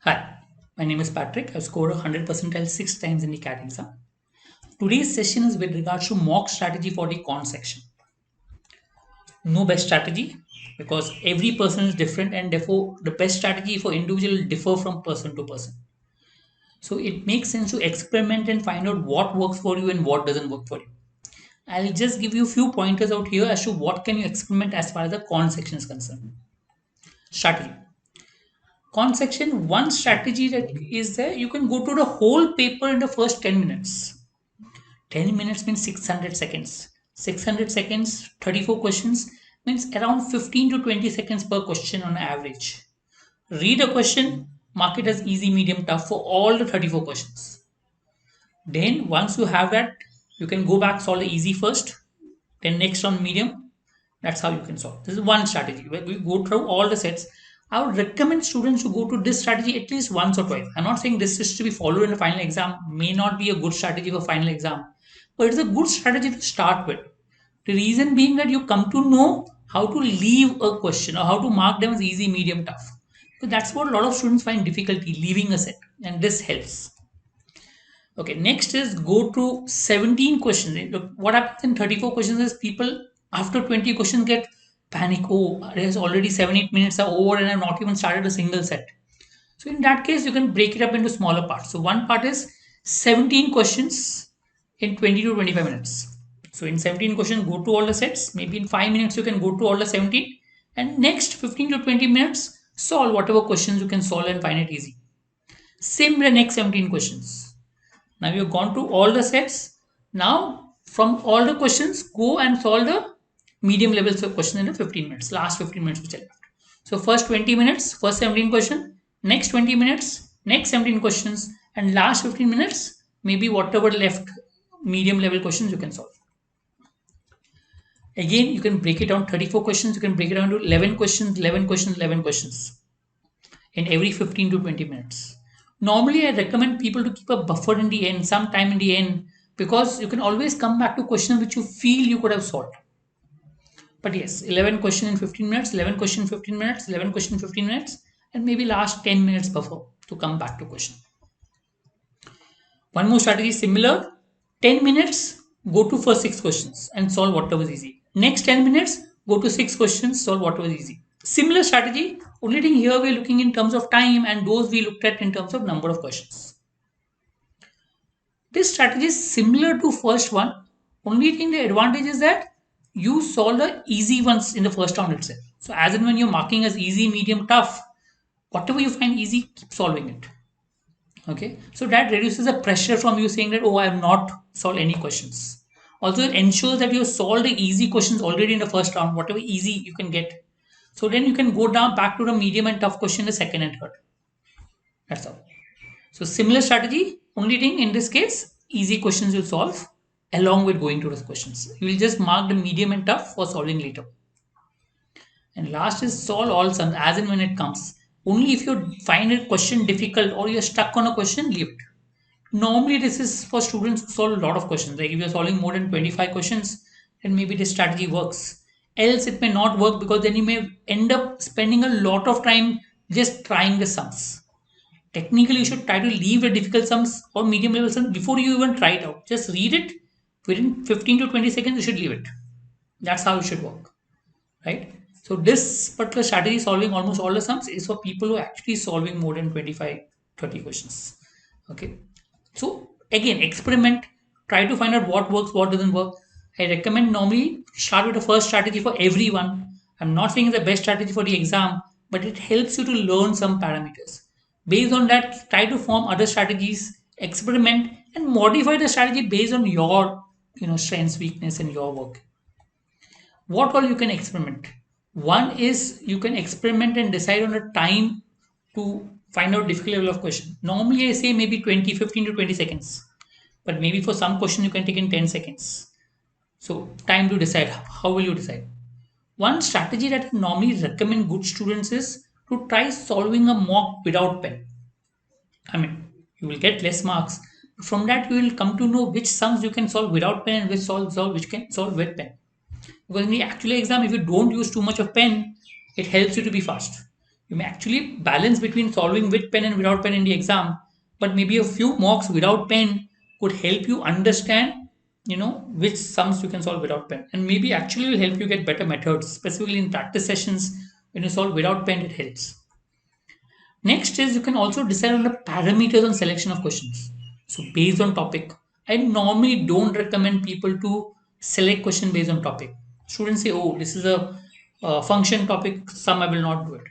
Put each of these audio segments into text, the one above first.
Hi, my name is Patrick. I've scored 100 percentile 6 times in the CAT exam. Today's session is with regards to mock strategy for the con section. No best strategy because every person is different and therefore the best strategy for individual will differ from person to person. So it makes sense to experiment and find out what works for you and what doesn't work for you. I'll just give you a few pointers out here as to what can you experiment as far as the con section is concerned. Strategy. Con section, one strategy that is there, you can go to the whole paper in the first 10 minutes. 10 minutes means 600 seconds. 600 seconds, 34 questions means around 15 to 20 seconds per question on average. Read a question, mark it as easy, medium, tough for all the 34 questions. Then, once you have that, you can go back, solve the easy first, then next on medium. That's how you can solve. This is one strategy where we go through all the sets. I would recommend students to go to this strategy at least once or twice. I'm not saying this is to be followed in the final exam, may not be a good strategy for final exam, but it's a good strategy to start with. The reason being that you come to know how to leave a question or how to mark them as easy, medium, tough. So that's what a lot of students find difficulty leaving a set, and this helps. Okay, next is go to 17 questions. Look, what happens in 34 questions is people after 20 questions get panic. Oh, there's already 7 8 minutes are over and I've not even started a single set. So in that case, you can break it up into smaller parts. So one part is 17 questions in 20 to 25 minutes. So in 17 questions, go to all the sets. Maybe in 5 minutes, you can go to all the 17. And next 15 to 20 minutes, solve whatever questions you can solve and find it easy. Same with the next 17 questions. Now you've gone to all the sets. Now from all the questions, go and solve the medium levels of question in the 15 minutes, last 15 minutes which are left. So first 20 minutes, first 17 question, next 20 minutes, next 17 questions, and last 15 minutes, maybe whatever left medium level questions you can solve. Again, you can break it down 34 questions, you can break it down to 11 questions, 11 questions, 11 questions in every 15 to 20 minutes. Normally, I recommend people to keep a buffer in the end, some time in the end, because you can always come back to questions which you feel you could have solved. But yes, 11 question in 15 minutes, 11 question in 15 minutes, 11 question in 15 minutes, and maybe last 10 minutes buffer to come back to question. One more strategy similar 10 minutes, go to first 6 questions and solve whatever is easy. Next 10 minutes, go to 6 questions, solve whatever is easy. Similar strategy, only thing here we're looking in terms of time and those we looked at in terms of number of questions. This strategy is similar to first one. Only thing the advantage is that you solve the easy ones in the first round itself. So as and when you're marking as easy, medium, tough, whatever you find easy, keep solving it. Okay, so that reduces the pressure from you saying that, oh, I have not solved any questions. Also, it ensures that you solve the easy questions already in the first round, whatever easy you can get. So then you can go down back to the medium and tough question in the second and third. That's all. So similar strategy, only thing in this case, easy questions you'll solve along with going to those questions. You will just mark the medium and tough for solving later. And last is solve all sums as and when it comes. Only if you find a question difficult or you're stuck on a question, leave it. Normally, this is for students who solve a lot of questions. Like if you're solving more than 25 questions, then maybe this strategy works. Else, it may not work because then you may end up spending a lot of time just trying the sums. Technically, you should try to leave the difficult sums or medium level sums before you even try it out. Just read it within 15 to 20 seconds, you should leave it. That's how it should work, right? So, this particular strategy solving almost all the sums is for people who are actually solving more than 25, 30 questions. Okay, so again, experiment, try to find out what works, what doesn't work. I recommend normally start with the first strategy for everyone. I'm not saying it's the best strategy for the exam, but it helps you to learn some parameters. Based on that, try to form other strategies, experiment, and modify the strategy based on your strengths, weakness, and your work. What all you can experiment? One is you can experiment and decide on a time to find out difficult level of question. Normally, I say maybe 20, 15 to 20 seconds, but maybe for some question you can take in 10 seconds. So, time to decide. How will you decide? One strategy that I normally recommend good students is to try solving a mock without pen. I mean, you will get less marks. From that, you will come to know which sums you can solve without pen and which can solve with pen. Because in the actual exam, if you don't use too much of pen, it helps you to be fast. You may actually balance between solving with pen and without pen in the exam, but maybe a few mocks without pen could help you understand, which sums you can solve without pen, and maybe actually will help you get better methods, specifically in practice sessions. When you solve without pen, it helps. Next is you can also decide on the parameters on selection of questions. So based on topic, I normally don't recommend people to select question based on topic. Students say, oh, this is a function topic, some I will not do it.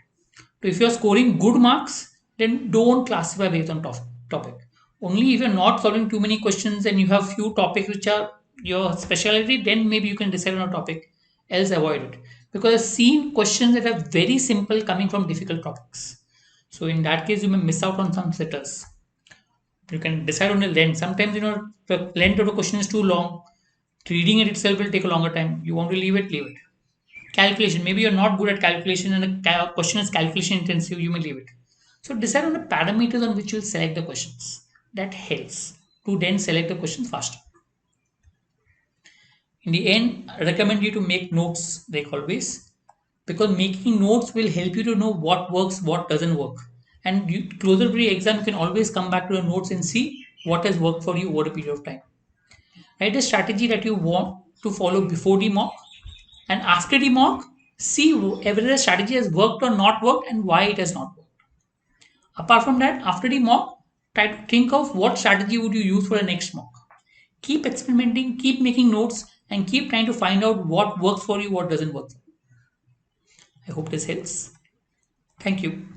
So if you're scoring good marks, then don't classify based on topic. Only if you're not solving too many questions and you have few topics which are your specialty, then maybe you can decide on a topic. Else avoid it. Because I've seen questions that are very simple coming from difficult topics. So in that case, you may miss out on some sitters. You can decide on the length. Sometimes, if the length of the question is too long, reading it itself will take a longer time. You want to leave it, leave it. Calculation. Maybe you're not good at calculation and the question is calculation intensive, you may leave it. So decide on the parameters on which you'll select the questions. That helps to then select the questions faster. In the end, I recommend you to make notes like always, because making notes will help you to know what works, what doesn't work. And closer to the exam, you can always come back to the notes and see what has worked for you over a period of time. Write a strategy that you want to follow before the mock, and after the mock, see whether the strategy has worked or not worked and why it has not worked. Apart from that, after the mock, try to think of what strategy would you use for the next mock. Keep experimenting, keep making notes, and keep trying to find out what works for you, what doesn't work. I hope this helps. Thank you.